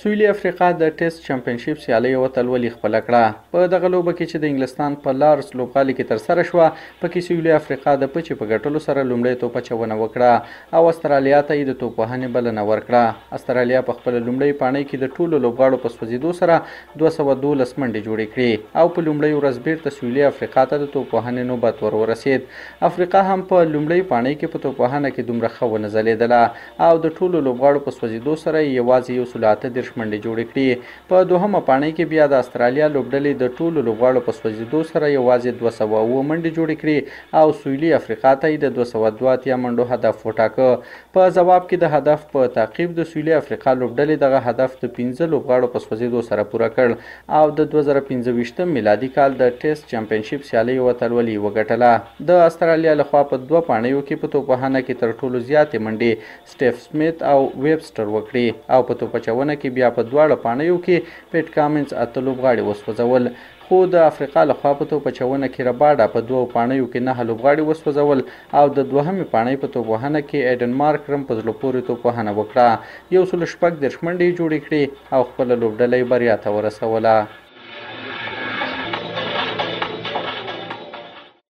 سویلي افریقا د ټیسټ چمپionship سیالۍ اتلولي خپله کړه. په دغه لوبه کې چې د انګلستان په لارډز لوبغالي کې ترسره شوه، پکې سویلي افریقا د پچې په ګټلو سره لومړۍ توپ اچونه وکړه او استرالیا ته یې د توپوهنې بلنه ورکړه. استرالیا په خپله لومړۍ پاڼۍ کې د ټولو لوبغاړو په سوځېدو سره 212 منډې جوړې کړې او په لومړۍ ورځ بیرته سویلي افریقا ته د توپوهنې نوبت ورسید. افریقا هم په لومړۍ پاڼۍ کې په توپوهنه کې دومره ښه ونه ځلېدله او د ټولو لوبغاړو په سوځېدو سره یې یوازې 138 منډې جوړې کړې. په دوهمه پاڼۍ کې بیا د استرالیا لوبډلې د ټولو لوبغاړو په سوځېدو سره یوازې 207 منډې جوړې کړې او سویلي افریقا ته یې د 282 منډو هدف وټاکه. په ځواب کې د هدف په تعقیب د سویلي افریقا لوبډلې دغه هدف د 15 لوبغاړو په سوځېدو سره پوره کړ او د 2015 میلادي کال د ټیسټ چمپionship سیالۍ اتلولي وګټله. د استرالیا لخوا په 2 پاڼیو کې په توپوهنه کې تر ټولو زیاتې منډې سټیف سمیت او ویبسټر وکړي او په توپ اچونه کې بیا په دواړه پاڼیو کې پیټ کامنز 8 لوبغاړي وسوځول، خو د افریقا لخوا په توپ اچونه کې رباډا په 2 پاڼیو کې 9 لوبغاړي وسوځول او د دوهمې پاڼۍ په توپوهنه کې ایډن مارکرم په زړه پورې توپوهنه وکړه. 106 منډې جوړې کړې او خپله لوبډله بریا ته ورسوله.